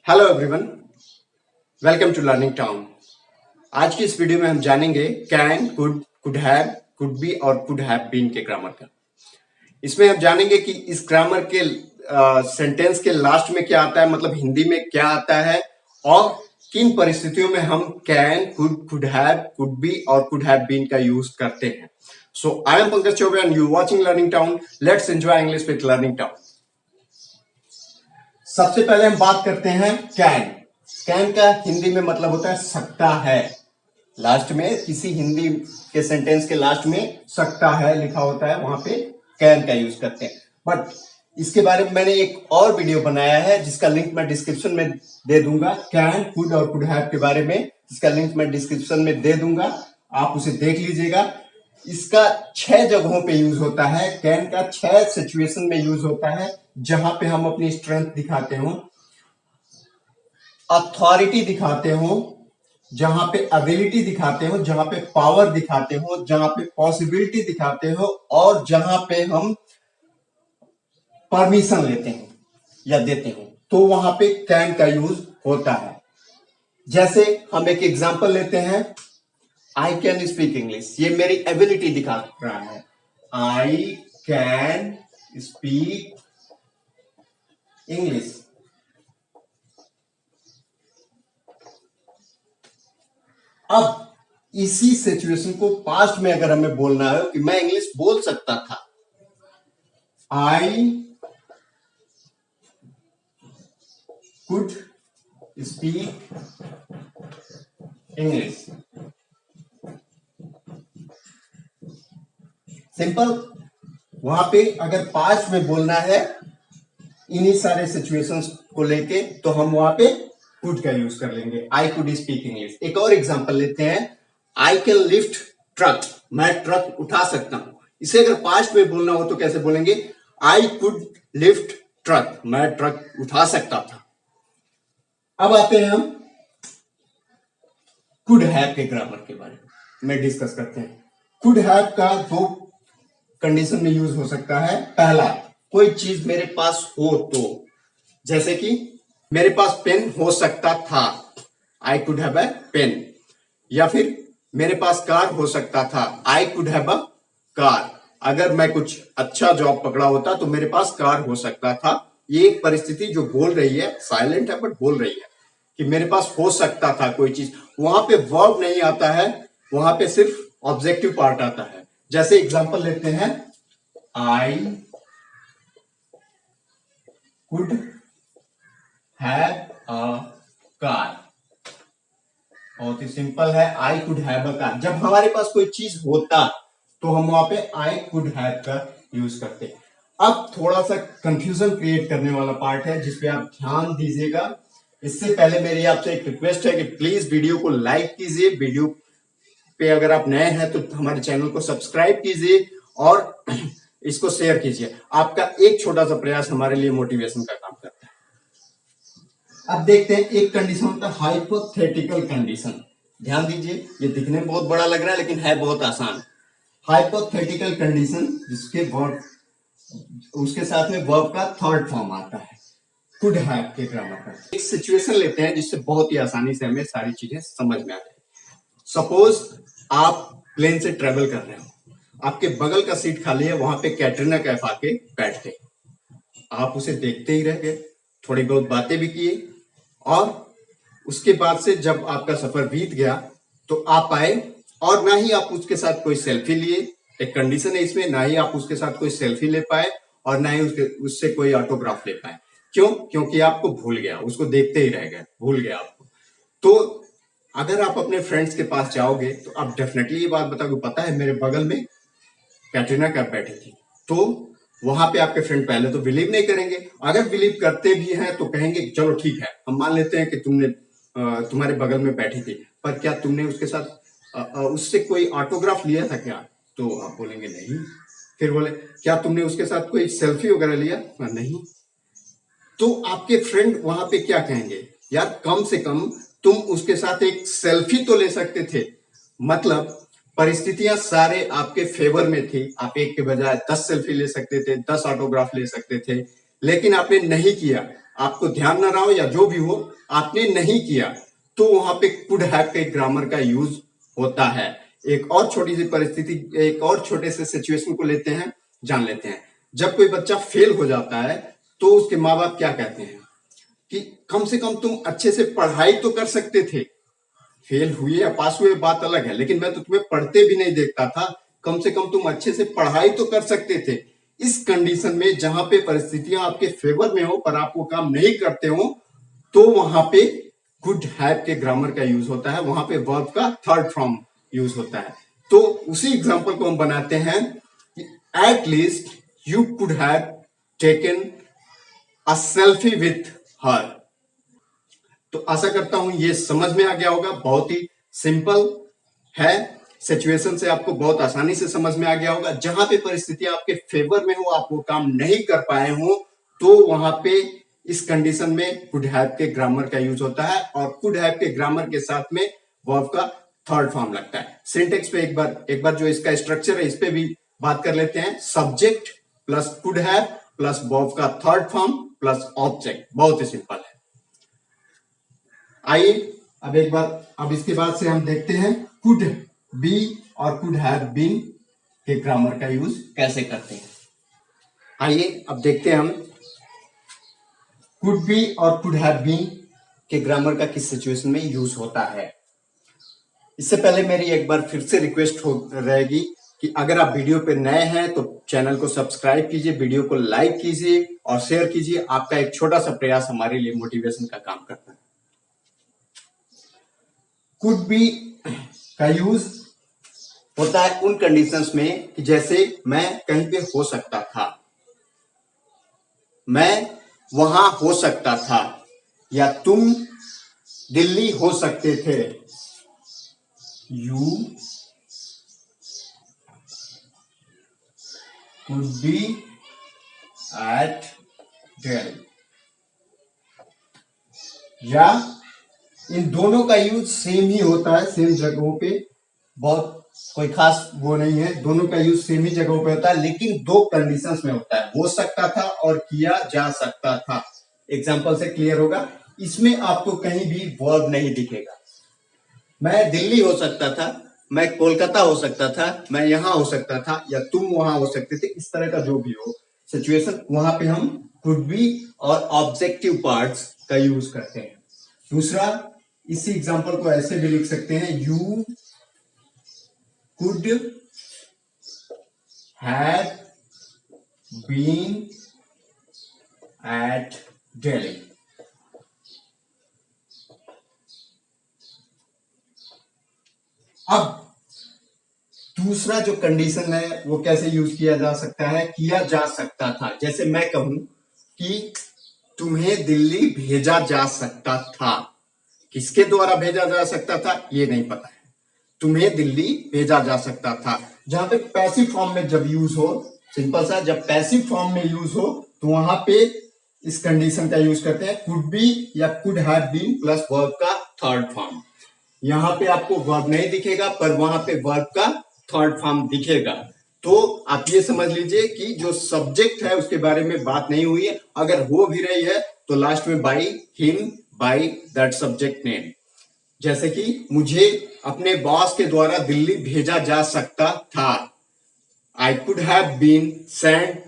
Hello everyone, welcome to Learning Town. आज की इस वीडियो में हम जानेंगे can, could have, could be और कुड हैव बीन के ग्रामर का। इसमें हम जानेंगे कि इस ग्रामर के सेंटेंस के लास्ट में क्या आता है, मतलब हिंदी में क्या आता है और किन परिस्थितियों में हम can, could have, could be और कुड हैव बीन का यूज करते हैं। So I am Pankaj Choubey and you watching Learning Town. Let's enjoy English with Learning Town. सबसे पहले हम बात करते हैं कैन। कैन का हिंदी में मतलब होता है सकता है। लास्ट में किसी हिंदी के सेंटेंस के लास्ट में सकता है लिखा होता है, वहां पे कैन का यूज करते हैं। बट इसके बारे में मैंने एक और वीडियो बनाया है जिसका लिंक मैं डिस्क्रिप्शन में दे दूंगा। कैन, कुड और कुड हैव के बारे में इसका लिंक मैं डिस्क्रिप्शन में दे दूंगा, आप उसे देख लीजिएगा। इसका 6 जगहों पे यूज होता है। कैन का 6 सिचुएशन में यूज होता है जहां पे हम अपनी स्ट्रेंथ दिखाते हो, अथॉरिटी दिखाते हो, जहां पे एबिलिटी दिखाते हो, जहां पे पावर दिखाते हो, जहां पे पॉसिबिलिटी दिखाते हो और जहां पे हम परमिशन लेते हैं या देते हो, तो वहां पे कैन का यूज होता है। जैसे हम एक एग्जांपल लेते हैं, आई कैन स्पीक इंग्लिश। ये मेरी एबिलिटी दिखा रहा है। I can speak English. अब इसी सिचुएशन को पास्ट में अगर हमें बोलना है कि मैं इंग्लिश बोल सकता था, I could speak English. Simple. वहां पे अगर पास्ट में बोलना है इन्हीं सारे सिचुएशंस को लेके, तो हम वहां पे कुड का यूज कर लेंगे। I could speak English. एक और एग्जांपल लेते हैं, आई कैन लिफ्ट ट्रक। मैं ट्रक उठा सकता हूं। इसे अगर पास्ट में बोलना हो तो कैसे बोलेंगे? I could lift truck. मैं ट्रक उठा सकता था। अब आते हैं हम कुड हैव के ग्रामर के बारे में डिस्कस करते हैं। कुड हैव का 2 कंडीशन में यूज हो सकता है। पहला, कोई चीज मेरे पास हो तो, जैसे कि मेरे पास पेन हो सकता था, I could have a pen. या फिर मेरे पास कार हो सकता था, I could have a car. अगर मैं कुछ अच्छा जॉब पकड़ा होता तो मेरे पास कार हो सकता था। ये एक परिस्थिति जो बोल रही है, साइलेंट है बट बोल रही है कि मेरे पास हो सकता था कोई चीज। वहां पे वर्ब नहीं आता है, वहां पे सिर्फ ऑब्जेक्टिव पार्ट आता है। जैसे एग्जांपल लेते हैं, आई कुड हैव अ कार। बहुत ही सिंपल है, आई कुड हैव अ कार। जब हमारे पास कोई चीज होता तो हम वहां पे आई कुड हैव का यूज करते। अब थोड़ा सा कंफ्यूजन क्रिएट करने वाला पार्ट है जिसपे आप ध्यान दीजिएगा। इससे पहले मेरी आपसे एक रिक्वेस्ट है कि प्लीज वीडियो को लाइक कीजिए। वीडियो पे अगर आप नए हैं तो हमारे चैनल को सब्सक्राइब कीजिए और इसको शेयर कीजिए। आपका एक छोटा सा प्रयास हमारे लिए मोटिवेशन का काम करता है। अब देखते हैं, एक कंडीशन होता है हाइपोथेटिकल कंडीशन। ध्यान दीजिए, ये दिखने में बहुत बड़ा लग रहा है लेकिन है बहुत आसान। हाइपोथेटिकल कंडीशन जिसके वर्ब, उसके साथ में वर्ब का थर्ड फॉर्म आता है कुड हैव के ग्रामर का। एक सिचुएशन लेते हैं जिससे बहुत ही आसानी से हमें सारी चीजें समझ में आ जाए। सपोज आप प्लेन से ट्रेवल कर रहे हो, आपके बगल का सीट खाली है, वहां पे कैटरीना कैफ आके बैठ गए। आप उसे देखते ही रह गए, थोड़ी बहुत बातें भी किए और उसके बाद से जब आपका सफर बीत गया तो आप आए और ना ही आप उसके साथ कोई सेल्फी लिए। एक कंडीशन है इसमें, ना ही आप उसके साथ कोई सेल्फी ले पाए और ना ही उससे कोई ऑटोग्राफ ले पाए। क्यों? क्योंकि आपको भूल गया, उसको देखते ही रह गए, भूल गया आपको। तो अगर आप अपने फ्रेंड्स के पास जाओगे तो आप डेफिनेटली ये बात बताओगे, पता है मेरे बगल में कैटरीना कैफ बैठी थी। तो वहां पे आपके फ्रेंड पहले तो बिलीव नहीं करेंगे। अगर बिलीव करते भी हैं तो कहेंगे चलो ठीक है, हम मान लेते हैं कि तुम्हारे बगल में बैठी थी, पर क्या तुमने उसके साथ उससे कोई ऑटोग्राफ लिया था क्या? तो आप बोलेंगे नहीं। फिर बोले क्या तुमने उसके साथ कोई सेल्फी वगैरह लिया? नहीं। तो आपके फ्रेंड वहां पे क्या कहेंगे, यार कम से कम तुम उसके साथ एक सेल्फी तो ले सकते थे। मतलब परिस्थितियां सारे आपके फेवर में थी, आप एक के बजाय 10 सेल्फी ले सकते थे, 10 ऑटोग्राफ ले सकते थे, लेकिन आपने नहीं किया। आपको ध्यान ना रहा हो या जो भी हो, आपने नहीं किया, तो वहां पे कुड हैव के ग्रामर का यूज होता है। एक और छोटी सी परिस्थिति, एक और छोटे से सिचुएशन को लेते हैं, जान लेते हैं। जब कोई बच्चा फेल हो जाता है तो उसके माँ बाप क्या कहते हैं कि कम से कम तुम अच्छे से पढ़ाई तो कर सकते थे। फेल हुए या पास हुए बात अलग है, लेकिन मैं तो तुम्हें पढ़ते भी नहीं देखता था, कम से कम तुम अच्छे से पढ़ाई तो कर सकते थे। इस कंडीशन में जहां पे परिस्थितियां आपके फेवर में हो पर आप वो काम नहीं करते हो, तो वहां पे कुड हैव के ग्रामर का यूज होता है, वहां पे वर्ब का थर्ड फॉर्म यूज होता है। तो उसी एग्जांपल को हम बनाते हैं कि at least you could have taken a selfie with her. तो आशा करता हूं ये समझ में आ गया होगा, बहुत ही सिंपल है, सिचुएशन से आपको बहुत आसानी से समझ में आ गया होगा। जहां पे परिस्थितियां आपके फेवर में हो, आप वो काम नहीं कर पाए हो, तो वहां पे इस कंडीशन में कुड हैव के ग्रामर का यूज होता है, और कुड हैव के ग्रामर के साथ में वर्ब का थर्ड फॉर्म लगता है। सिंटेक्स पे एक बार जो इसका स्ट्रक्चर है इस पे भी बात कर लेते हैं। Subject plus could have plus verb का थर्ड फॉर्म प्लस ऑब्जेक्ट, बहुत ही सिंपल है। आइए अब इसके बाद से हम देखते हैं कुड बी और कुड हैव बीन के ग्रामर का यूज कैसे करते हैं। आइए अब देखते हैं हम कुड बी और कुड हैव बीन के ग्रामर का किस सिचुएशन में यूज होता है। इससे पहले मेरी एक बार फिर से रिक्वेस्ट हो रहेगी कि अगर आप वीडियो पे नए हैं तो चैनल को सब्सक्राइब कीजिए, वीडियो को लाइक कीजिए और शेयर कीजिए। आपका एक छोटा सा प्रयास हमारे लिए मोटिवेशन का काम करता है। कुड बी का यूज होता है उन कंडीशंस में कि जैसे मैं कहीं पे हो सकता था, मैं वहां हो सकता था, या तुम दिल्ली हो सकते थे, you could be at Delhi. या इन दोनों का यूज सेम ही होता है, सेम जगहों पे, बहुत कोई खास वो नहीं है, दोनों का यूज सेम ही जगहों पे होता है, लेकिन दो कंडीशंस में होता है, हो सकता था और किया जा सकता था। एग्जांपल से क्लियर होगा, इसमें आपको कहीं भी वर्ब नहीं दिखेगा। मैं दिल्ली हो सकता था, मैं कोलकाता हो सकता था, मैं यहां हो सकता था, या तुम वहां हो सकते थे, इस तरह का जो भी हो सिचुएशन, वहां पे हम कुड बी और ऑब्जेक्टिव पार्ट्स का यूज करते हैं। दूसरा, इसी एग्जांपल को ऐसे भी लिख सकते हैं, you could have been at Delhi. अब दूसरा जो कंडीशन है वो कैसे यूज किया जा सकता है, किया जा सकता था। जैसे मैं कहूं कि तुम्हें दिल्ली भेजा जा सकता था, किसके द्वारा भेजा जा सकता था ये नहीं पता है, तुम्हें दिल्ली भेजा जा सकता था। जहां पे पैसिव फॉर्म में जब यूज हो, सिंपल सा, जब पैसिव फॉर्म में यूज हो तो वहां पे इस कंडीशन का यूज करते हैं, कुड बी या could have been plus verb का थर्ड फॉर्म। यहां पे आपको वर्ब नहीं दिखेगा पर वहां पे वर्ब का थर्ड फॉर्म दिखेगा। तो आप ये समझ लीजिए कि जो सब्जेक्ट है उसके बारे में बात नहीं हुई है, अगर हो भी रही है तो लास्ट में by him, by that subject name. जैसे कि मुझे अपने बॉस के द्वारा दिल्ली भेजा जा सकता था, I could have been sent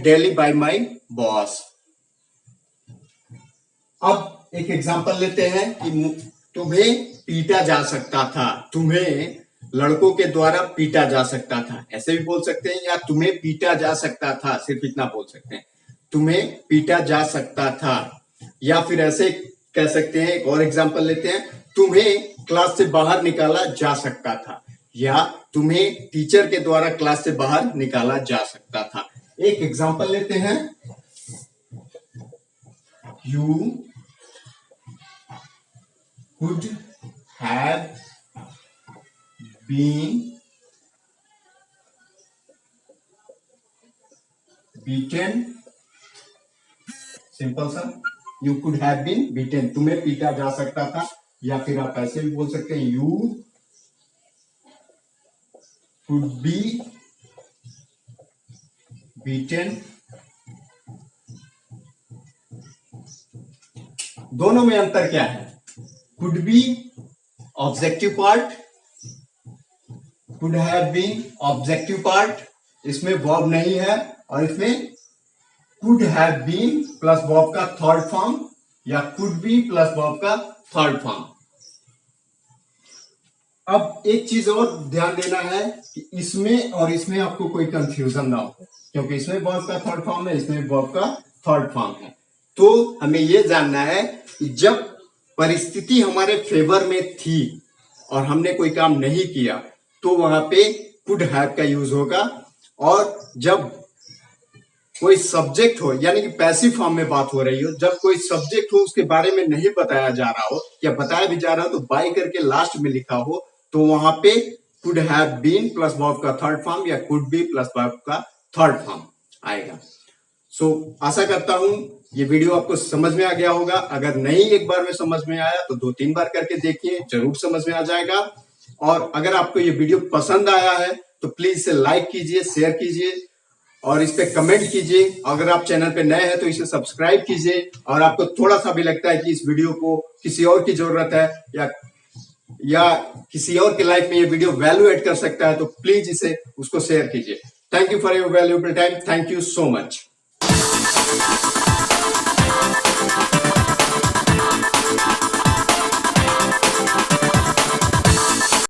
Delhi by my boss. अब एक एग्जांपल लेते हैं कि तुम्हें पीटा जा सकता था, तुम्हें लड़कों के द्वारा पीटा जा सकता था, ऐसे भी बोल सकते हैं, या तुम्हें पीटा जा सकता था, सिर्फ इतना बोल सकते हैं, तुम्हें पीटा जा सकता था। या फिर ऐसे कह सकते हैं, एक और एग्जांपल लेते हैं, तुम्हें क्लास से बाहर निकाला जा सकता था, या तुम्हें टीचर के द्वारा क्लास से बाहर निकाला जा सकता था। एक एग्जांपल लेते हैं, you could have been beaten, simple सा, you could have been beaten, तुम्हें पीटा जा सकता था। या फिर आप ऐसे भी बोल सकते हैं, यू कुड बी बीटेन दोनों में अंतर क्या है? Could be objective part, could have been objective part, इसमें वर्ब नहीं है, और इसमें could have been plus verb का थर्ड फॉर्म या कुड बी प्लस वर्ब का थर्ड फॉर्म। अब एक चीज और ध्यान देना है कि इसमें और इसमें आपको कोई कंफ्यूजन ना हो, क्योंकि इसमें वर्ब का थर्ड फॉर्म है, इसमें वर्ब का थर्ड फॉर्म है। तो हमें यह जानना है कि जब परिस्थिति हमारे फेवर में थी और हमने कोई काम नहीं किया तो वहां पे कुड हैव का यूज होगा, और जब कोई सब्जेक्ट हो यानी कि पैसिव फॉर्म में बात हो रही हो, जब कोई सब्जेक्ट हो उसके बारे में नहीं बताया जा रहा हो या बताया भी जा रहा हो तो बाय करके लास्ट में लिखा हो, तो वहां पे could have been plus verb का थर्ड फॉर्म या कुड बी प्लस वर्ब का थर्ड फॉर्म आएगा। सो आशा करता हूं ये वीडियो आपको समझ में आ गया होगा। अगर नहीं एक बार में समझ में आया तो 2-3 बार करके देखिए, जरूर समझ में आ जाएगा। और अगर आपको ये वीडियो पसंद आया है तो प्लीज इसे लाइक कीजिए, शेयर कीजिए और इस पे कमेंट कीजिए। अगर आप चैनल पे नए हैं तो इसे सब्सक्राइब कीजिए, और आपको थोड़ा सा भी लगता है कि इस वीडियो को किसी और की जरूरत है या किसी और के लाइफ में ये वीडियो वैल्यू एड कर सकता है तो प्लीज इसे उसको शेयर कीजिए। Thank you for your valuable time. Thank you so much.